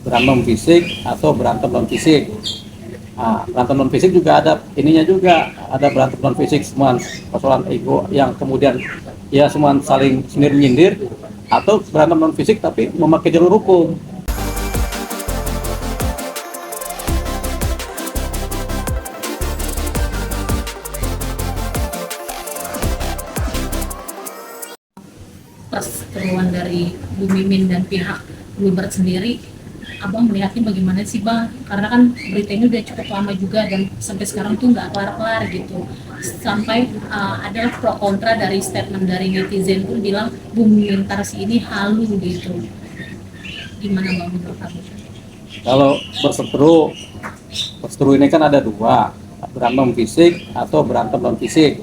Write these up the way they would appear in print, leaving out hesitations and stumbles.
berantem fisik atau berantem non fisik. Nah, berantem non fisik juga ada ininya juga, ada berantem non fisik semua persoalan ego yang kemudian ya semua saling sindir menyindir, atau berantem non fisik tapi memakai jalur hukum. Pas keluhan dari Bu Mimin dan pihak Bluebird sendiri, Abang melihatnya bagaimana sih Bang? Karena kan berita ini udah cukup lama juga dan sampai sekarang tuh nggak kelar-kelar gitu. Sampai adalah pro kontra dari statement dari netizen pun bilang Bu Mimin Tarsi ini halu gitu. Gimana Bang menurut Abang? Kalau berseteru ini kan ada dua, berantem fisik atau berantem non fisik.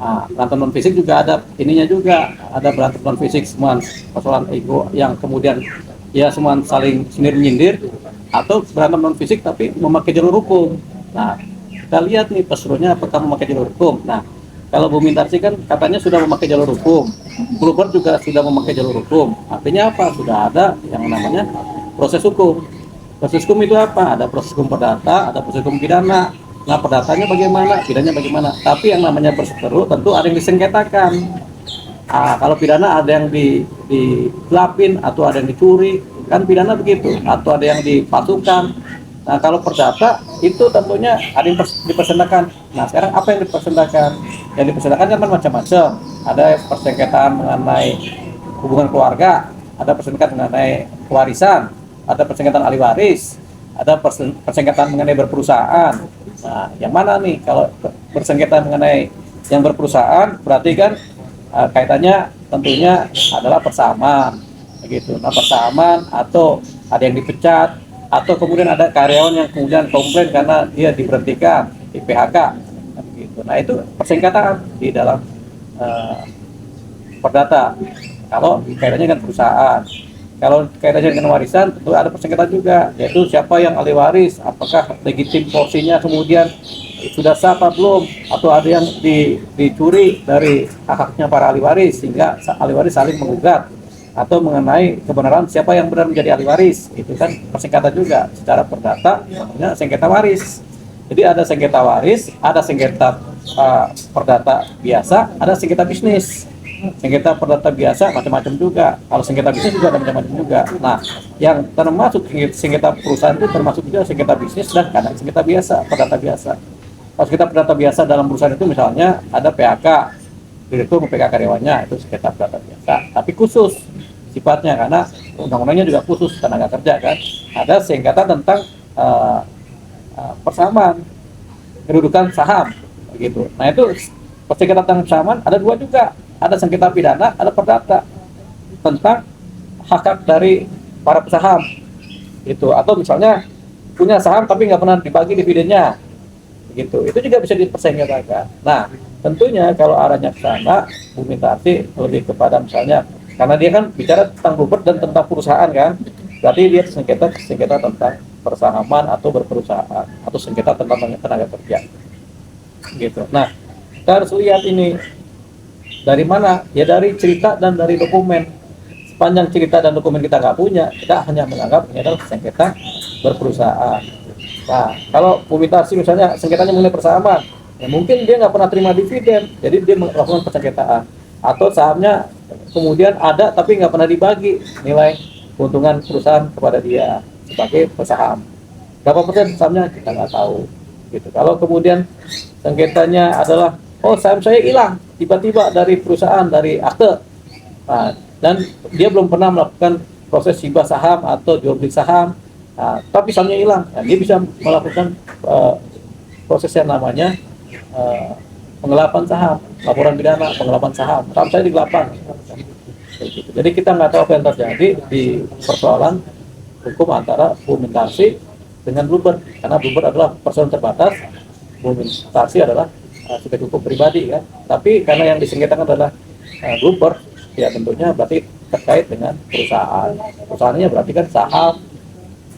Nah, berantem non fisik juga ada ininya juga, ada berantem non fisik semua persoalan ego yang kemudian ya semua saling sindir menyindir, atau berantem non fisik tapi memakai jalur hukum. Nah, kita lihat nih peserunya apakah memakai jalur hukum. Nah, kalau Bu Mintarsi kan katanya sudah memakai jalur hukum, Bluebird juga sudah memakai jalur hukum. Artinya apa? Sudah ada yang namanya proses hukum. Proses hukum itu apa? Ada proses hukum perdata, ada proses hukum pidana. Nah, perdatanya bagaimana, pidananya bagaimana. Tapi yang namanya perseteru tentu ada yang disengketakan. Kalau pidana ada yang digelapin atau ada yang dicuri, kan pidana begitu. Atau ada yang dipalsukan. Nah, kalau perdata itu tentunya ada yang dipersengketakan. Nah, sekarang apa yang dipersengketakan? Yang dipersengketakan kan macam-macam. Ada persengketaan mengenai hubungan keluarga, ada persengketaan mengenai warisan, ada persengketaan ahli waris, ada persengketaan mengenai berperusahaan. Nah, yang mana nih? Kalau bersengketa mengenai yang berperusahaan, berarti kan kaitannya tentunya adalah persamaan, begitu. Nah, persamaan atau ada yang dipecat, atau kemudian ada karyawan yang kemudian komplain karena dia diberhentikan, di PHK, begitu. Nah, itu persengketaan di dalam perdata. Kalau kaitannya dengan perusahaan. Kalau kaitannya dengan warisan, tentu ada persengketaan juga, yaitu siapa yang ahli waris, apakah legitim porsinya kemudian sudah sah apa belum, atau ada yang dicuri dari hak-haknya para ahli waris, sehingga ahli waris saling menggugat, atau mengenai kebenaran siapa yang benar menjadi ahli waris, itu kan persengketaan juga secara perdata, namanya sengketa waris. Jadi ada sengketa waris, ada sengketa perdata biasa, ada sengketa bisnis. Sengketa perdata biasa macam-macam juga. Kalau sengketa bisnis juga ada macam-macam juga. Nah, yang termasuk sengketa perusahaan itu termasuk juga sengketa bisnis dan kadang sengketa biasa, perdata biasa. Kalau sengketa perdata biasa dalam perusahaan itu misalnya ada PHK, direktur PHK karyawannya, itu sengketa perdata biasa. Tapi khusus sifatnya karena undang-undangnya juga khusus tenaga kerja kan. Ada sengketa tentang persamaan kedudukan saham, begitu. Nah, itu sengketa tentang persamaan ada dua juga. Ada sengketa pidana, ada perdata tentang hak dari para pesaham, itu. Atau misalnya punya saham tapi nggak pernah dibagi dividennya, begitu. Itu juga bisa dipersengketakan. Nah, tentunya kalau arahnya ke sana, Bu Mintarsi lebih kepada misalnya, karena dia kan bicara tentang Bluebird dan tentang perusahaan kan, berarti dia sengketa tentang persahaman atau berperusahaan, atau sengketa tentang tenaga kerja, gitu. Nah, kita harus lihat ini dari mana? Ya dari cerita dan dari dokumen. Sepanjang cerita dan dokumen kita nggak punya, kita hanya menganggap ini adalah sengketa berperusahaan. Nah, kalau Bu Mintarsi misalnya sengketanya mengenai persahaman, ya mungkin dia nggak pernah terima dividen, jadi dia melakukan persengketaan. Atau sahamnya kemudian ada tapi nggak pernah dibagi nilai keuntungan perusahaan kepada dia sebagai pesaham. Berapa persen sahamnya kita nggak tahu. Gitu. Kalau kemudian sengketanya adalah saham saya hilang tiba-tiba dari perusahaan, dari akte, nah, dan dia belum pernah melakukan proses hibah saham atau jual beli saham, tapi sahamnya hilang, nah, dia bisa melakukan proses yang namanya penggelapan saham, laporan pidana penggelapan saham saya digelapkan. Jadi kita nggak tahu apa yang terjadi di persoalan hukum antara Bu Mintarsi dengan Bluebird, karena Bluebird adalah persoalan terbatas, Bu Mintarsi adalah subjek hukum pribadi kan. Tapi karena yang disengketakan adalah Bluebird, ya tentunya berarti terkait dengan perusahaan. Perusahaannya berarti kan saham,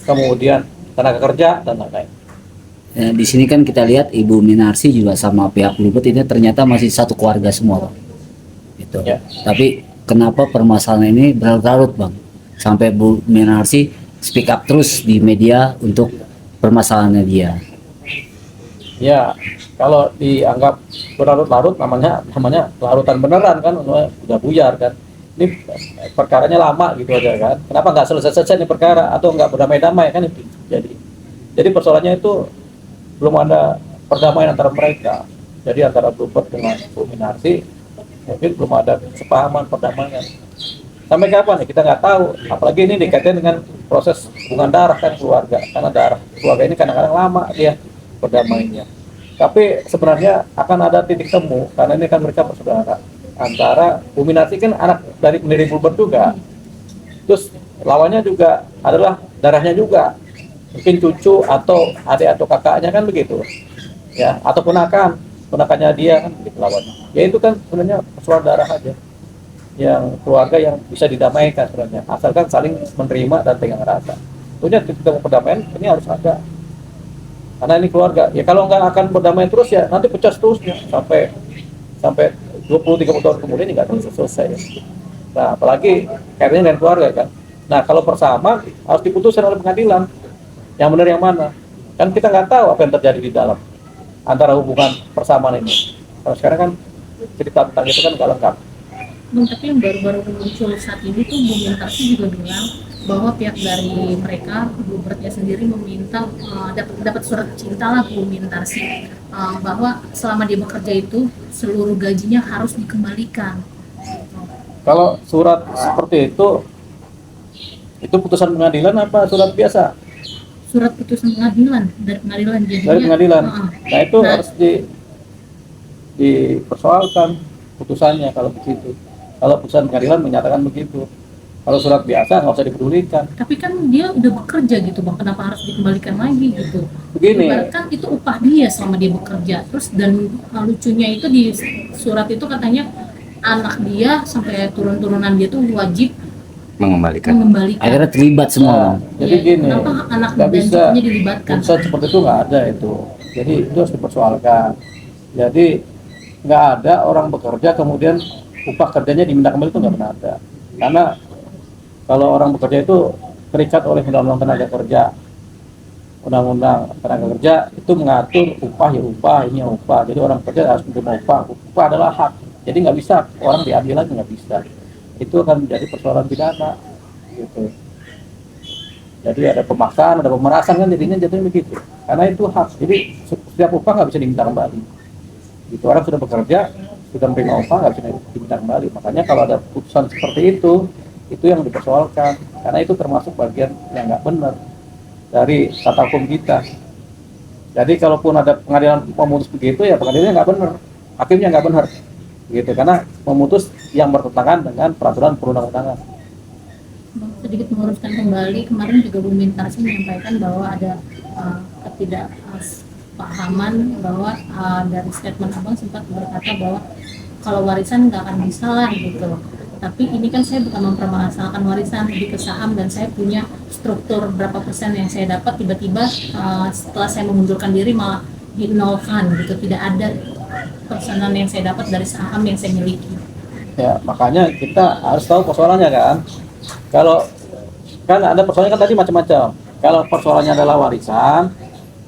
kemudian tenaga kerja dan lain-lain. Di sini kan kita lihat Ibu Minarsi juga sama pihak Bluebird ini ternyata masih satu keluarga semua, Bang. Gitu. Ya. Tapi kenapa permasalahan ini berlarut-larut, Bang? Sampai Bu Minarsi speak up terus di media untuk permasalahannya dia. Ya, kalau dianggap berlarut-larut namanya larutan beneran kan, udah buyar kan. Ini perkaranya lama gitu aja kan. Kenapa nggak selesai-selesai nih perkara atau nggak berdamai-damai kan itu jadi. Jadi persoalannya itu belum ada perdamaian antara mereka. Jadi antara Bluebird dengan Bu Minarsi mungkin belum ada kesepahaman perdamaian. Sampai kapan nih kita nggak tahu. Apalagi ini dikaitkan dengan proses hubungan darah kan keluarga. Karena darah keluarga ini kadang-kadang lama dia berdamainya. Tapi sebenarnya akan ada titik temu karena ini kan mereka bersaudara. Antara Bu Minarsi kan anak dari pendiri Bluebird juga. Terus lawannya juga adalah darahnya juga. Mungkin cucu atau adik atau kakaknya kan begitu. Ya, atau ponakannya dia kan begitu lawannya. Ya itu kan sebenarnya persoalan darah aja. Yang keluarga yang bisa didamaikan sebenarnya. Asalkan saling menerima dan tenggang rasa. Tentunya titik temu perdamaian ini harus ada. Karena ini keluarga. Ya kalau nggak akan berdamai terus ya nanti pecah terusnya sampai 20-30 tahun kemudian nggak akan selesai. Nah, apalagi kaitannya dengan keluarga kan. Nah, kalau persamaan harus diputuskan oleh pengadilan. Yang benar yang mana? Kan kita nggak tahu apa yang terjadi di dalam antara hubungan persamaan ini. Kalau sekarang kan cerita tentang itu kan nggak lengkap. Bang, tapi yang baru-baru muncul saat ini tuh Bu Minarsi juga bilang bahwa pihak dari mereka, Bluebirdnya sendiri meminta dapat surat cinta lah Bu Minarsi, bahwa selama dia bekerja itu seluruh gajinya harus dikembalikan. Kalau surat seperti itu putusan pengadilan apa surat biasa? Surat putusan pengadilan dari pengadilan jadinya. Dari pengadilan. Nah itu harus dipersoalkan putusannya kalau begitu. Kalau putusan pengadilan menyatakan begitu. Kalau surat biasa nggak usah dipedulikan. Tapi kan dia udah bekerja gitu Bang, kenapa harus dikembalikan lagi gitu? Begini. Kan itu upah dia selama dia bekerja. Terus dan lucunya itu di surat itu katanya anak dia sampai turun-turunan dia tuh wajib mengembalikan. Akhirnya terlibat semua. Nah, jadi Ya, gini, kenapa anak nggak dan bisa cucunya dilibatkan? putusan seperti itu nggak ada itu. Jadi itu harus dipersoalkan. Jadi nggak ada orang bekerja kemudian upah kerjanya diminta kembali itu nggak pernah ada. Karena kalau orang bekerja itu terikat oleh undang-undang tenaga kerja. Undang-undang tenaga kerja itu mengatur upah ya upah, ini ya upah. Jadi orang bekerja harus menerima upah. Upah adalah hak. Jadi nggak bisa orang diambil lagi, nggak bisa. Itu akan menjadi persoalan pidana gitu. Jadi ada pemaksaan, ada pemerasan kan jadinya begitu. Karena itu hak. Jadi setiap upah nggak bisa diminta kembali. Itu orang sudah bekerja, sudah menerima upah nggak bisa diminta kembali. Makanya kalau ada putusan seperti itu yang dipersoalkan. Karena itu termasuk bagian yang nggak benar dari tata hukum kita. Jadi kalaupun ada pengadilan memutus begitu ya pengadilannya nggak benar, hakimnya nggak benar, gitu. Karena memutus yang bertentangan dengan peraturan perundang-undangan. Sedikit meluruskan kembali, kemarin juga Bu Minarsi menyampaikan bahwa ada ketidakpahaman bahwa dari statement Abang sempat berkata bahwa kalau warisan nggak akan bisa lah gitu. Tapi ini kan saya bukan mempermasalahkan warisan, lebih ke saham dan saya punya struktur berapa persen yang saya dapat tiba-tiba setelah saya mengundurkan diri malah dinolkan gitu, tidak ada persenan yang saya dapat dari saham yang saya miliki. Ya makanya kita harus tahu persoalannya kan. Kalau kan ada persoalannya kan tadi macam-macam. Kalau persoalannya adalah warisan,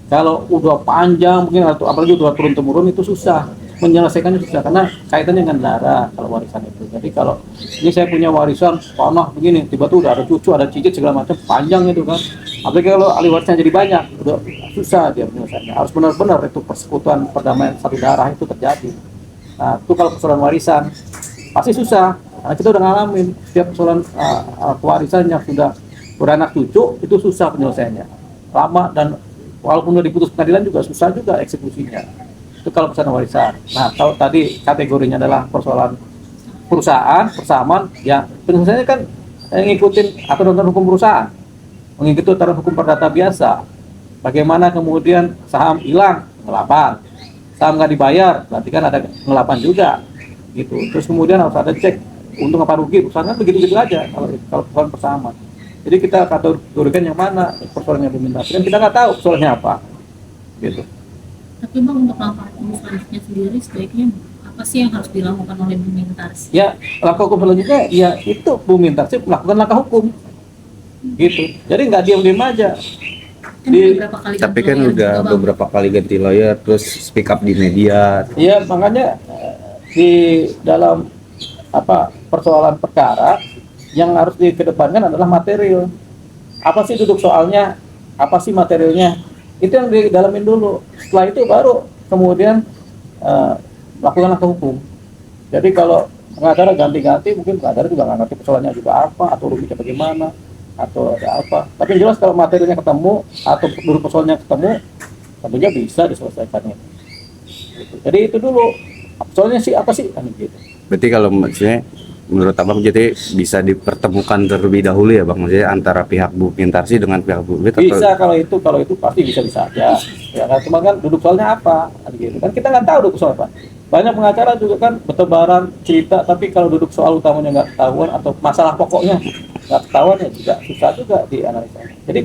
kalau udah panjang mungkin atau apalagi udah turun temurun itu susah menyelesaikannya, susah karena kaitannya dengan darah kalau warisan itu. Jadi kalau ini saya punya warisan tanah begini, tiba-tiba udah ada cucu, ada cicit segala macam panjang itu kan. Apalagi kalau ahli warisnya jadi banyak, udah susah dia penyelesaiannya. Harus benar-benar itu persekutuan perdamaian satu darah itu terjadi. Nah itu kalau persoalan warisan pasti susah. Karena kita udah ngalamin setiap persoalan pewarisan yang sudah beranak cucu itu susah penyelesaiannya, lama dan walaupun udah diputus pengadilan juga susah juga eksekusinya. Itu kalau persoalan warisan. Nah kalau tadi kategorinya adalah persoalan perusahaan persamaan, ya penyelesaiannya kan ngikutin aturan hukum perusahaan, mengikuti aturan hukum perdata biasa. Bagaimana kemudian saham hilang, ngelapan, saham nggak dibayar, berarti kan ada ngelapan juga, gitu. Terus kemudian harus ada cek untung apa rugi, perusahaan kan begitu-begitu aja kalau persoalan persamaan. Jadi kita kategorikan yang mana persoalannya dominasi, kan kita nggak tahu persoalannya apa, gitu. Tapi Bang, untuk langkah hukum selanjutnya sendiri sebaiknya apa sih yang harus dilakukan oleh Bu Minarsi? Ya langkah hukum selanjutnya ya itu Bu Minarsi melakukan langkah hukum. gitu. Jadi nggak diam-diam aja. Kan Di- beberapa kali Tapi ganti kan lawyer udah juga, Bang. beberapa kali ganti lawyer, terus speak up di media. Ya makanya di dalam persoalan perkara yang harus dikedepankan adalah material. Apa sih duduk soalnya? Apa sih materialnya? Itu yang didalamin dulu. Setelah itu baru kemudian lakukan langkah hukum. Jadi kalau pengacara ganti-ganti, mungkin pengacara juga nggak ngerti persoalannya juga apa, atau ruginya bagaimana, atau ada apa. Tapi yang jelas kalau materinya ketemu atau duduk persoalannya ketemu, tentunya bisa diselesaikan itu. Gitu. Jadi itu dulu. Soalnya sih apa sih? Kan gitu. Berarti kalau maksudnya menurut Abang jadi bisa dipertemukan terlebih dahulu ya Bang, maksudnya antara pihak Bu Mintarsi dengan pihak Bu Bit, Bisa kalau itu pasti bisa aja. Ya kan, cuma kan duduk soalnya apa? Kan gitu. Kan kita nggak tahu duduk soal apa. Banyak pengacara juga kan bertebaran cerita, tapi kalau duduk soal utamanya nggak ketahuan atau masalah pokoknya nggak ketahuan ya juga susah juga dianalisa. Jadi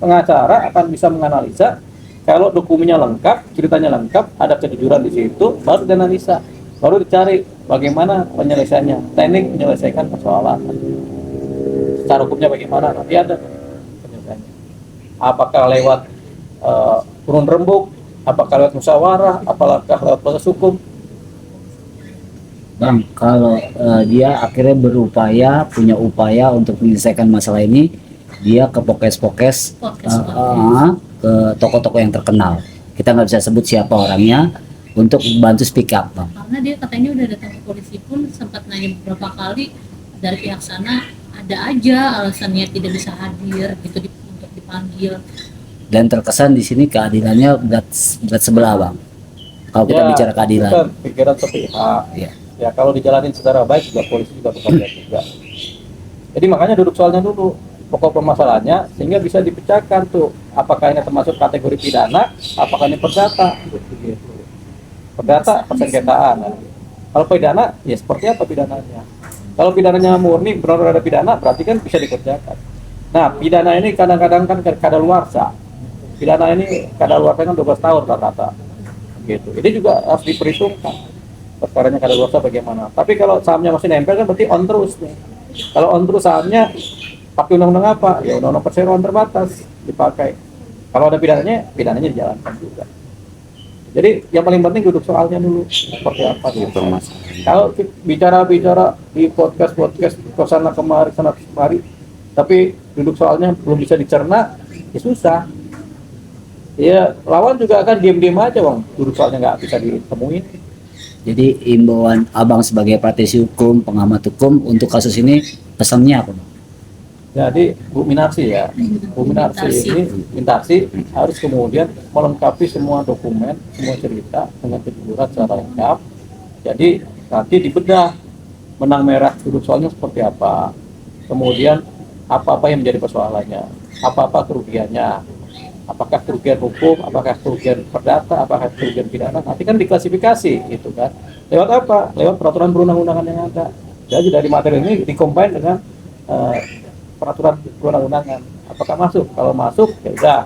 pengacara akan bisa menganalisa kalau dokumennya lengkap, ceritanya lengkap, ada kejujuran di situ, baru dianalisa, baru dicari bagaimana penyelesaiannya, teknik menyelesaikan persoalan. Secara hukumnya bagaimana, nanti ada penyelesaiannya. Apakah lewat turun rembuk, apakah lewat musyawarah, apakah lewat proses hukum. Bang, kalau dia akhirnya berupaya, punya upaya untuk menyelesaikan masalah ini, dia ke pokes-pokes, ke toko-toko yang terkenal. Kita nggak bisa sebut siapa orangnya untuk bantu speak up, Bang. Karena dia katanya udah datang ke polisi pun sempat nanya beberapa kali dari pihak sana ada aja alasannya tidak bisa hadir gitu untuk dipanggil. Dan terkesan di sini keadilannya berat sebelah, Bang. Kalau kita bicara keadilan. Bukan pikiran sepihak. Iya. Ya kalau dijalanin secara baik juga polisi juga bekerja juga. Jadi makanya duduk soalnya dulu pokok permasalahannya sehingga bisa dipecahkan tuh apakah ini termasuk kategori pidana, apakah ini perdata gitu. Perdata persengketaan. Kalau pidana ya seperti apa pidananya? Kalau pidananya murni benar-benar ada pidana berarti kan bisa dikerjakan. Nah pidana ini kadang-kadang kan kadaluarsa. Pidana ini kadaluarsa kan 12 tahun rata-rata gitu. Ini juga harus diperhitungkan perkaranya kadaluarsa bagaimana. Tapi kalau sahamnya masih nempel kan berarti on terus nih. Kalau on terus sahamnya pakai undang-undang apa? Ya undang-undang perseroan terbatas dipakai. Kalau ada pidananya dijalankan juga. Jadi yang paling penting duduk soalnya dulu seperti apa gitu. Kalau bicara di podcast kesana kemari sana kemari, tapi duduk soalnya belum bisa dicerna, ya susah. Ya lawan juga akan diam-diam aja bang, duduk soalnya nggak bisa ditemuin. Jadi imbauan Abang sebagai praktisi hukum, pengamat hukum untuk kasus ini pesannya apa, Bang? Jadi Bu Minarsi ya, Bu Minarsi ini Mintarsi harus kemudian melengkapi semua dokumen, semua cerita dengan kejujuran secara lengkap. Jadi nanti dibedah benang merah duduk soalnya seperti apa, kemudian apa-apa yang menjadi persoalannya, apa-apa kerugiannya, apakah kerugian hukum, apakah kerugian perdata, apakah kerugian pidana, nanti kan diklasifikasi gitu kan. Lewat apa? Lewat peraturan perundang-undangan yang ada. Jadi dari materi ini dikombin dengan peraturan perundang-undangan. Apakah masuk? Kalau masuk ya udah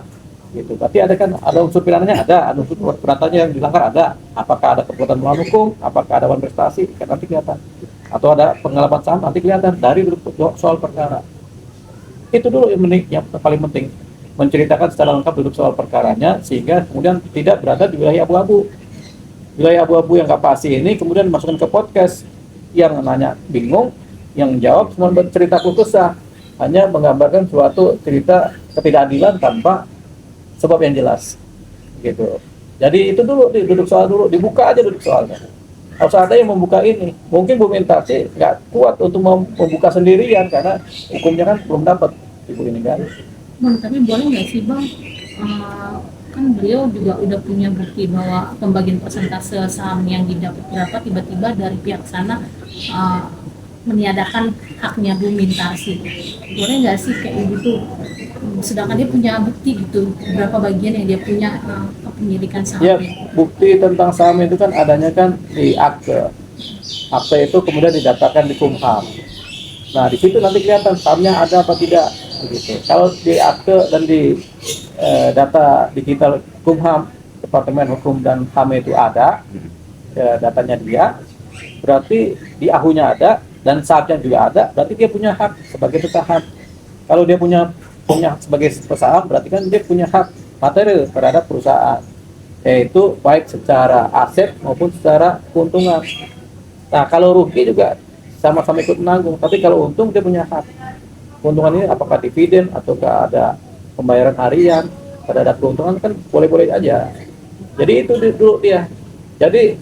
gitu. Berarti ada unsur pidananya ada unsur perdatanya yang dilanggar ada. Apakah ada perbuatan melawan hukum? Apakah ada wan prestasi? Kan nanti kelihatan. Atau ada penggelapan saham nanti kelihatan dari soal perkara. Itu dulu yang paling penting. Menceritakan secara lengkap duduk soal perkaranya sehingga kemudian tidak berada di wilayah abu-abu. Wilayah abu-abu yang nggak pasti ini kemudian dimasukkan ke podcast yang nanya bingung, yang jawab semua bercerita keluh kesah, hanya menggambarkan suatu cerita ketidakadilan tanpa sebab yang jelas, gitu. Jadi itu dulu duduk soal dulu, dibuka aja duduk soalnya. Harus ada yang membuka ini. Mungkin Bu Mintarsi nggak kuat untuk membuka sendirian karena hukumnya kan belum dapat ibu ini kan. Bang, tapi boleh nggak sih bang, kan beliau juga udah punya bukti bahwa pembagian persentase saham yang didapat berapa tiba-tiba dari pihak sana meniadakan haknya Bu Mintarsi. Boleh nggak sih kayak gitu? Sedangkan dia punya bukti gitu, berapa bagian yang dia punya kepemilikan sahamnya. Ya, bukti tentang saham itu kan adanya kan di akte. Akte itu kemudian didatakan di Kumham. Nah, di situ nanti kelihatan sahamnya ada apa tidak. Begitu. Kalau di akte dan di data digital Kumham, Departemen Hukum dan HAM itu ada, datanya dia, berarti di AHU-nya ada dan sahamnya juga ada, berarti dia punya hak sebagai pecahan. Kalau dia punya sebagai pesaham, berarti kan dia punya hak material terhadap perusahaan, yaitu baik secara aset maupun secara keuntungan. Nah, kalau rugi juga sama-sama ikut menanggung, tapi kalau untung dia punya hak. Keuntungan ini apakah dividen ataukah ada pembayaran harian, terhadap keuntungan kan boleh-boleh aja. Jadi itu dulu dia. Jadi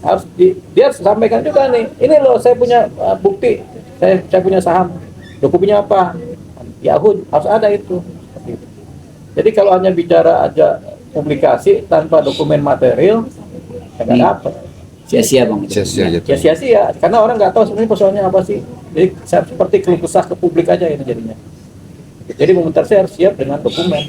dia harus sampaikan juga nih, ini loh saya punya bukti, saya punya saham, dokumennya apa? Yahoo harus ada itu. Jadi kalau hanya bicara aja publikasi tanpa dokumen material, nggak dapat. Sia-sia bang. Sia-sia aja tuh. Ya sia-sia, karena orang nggak tahu sebenarnya persoalannya apa sih. Jadi seperti keluh kesah ke publik aja ini jadinya. Jadi saya harus siap dengan dokumen.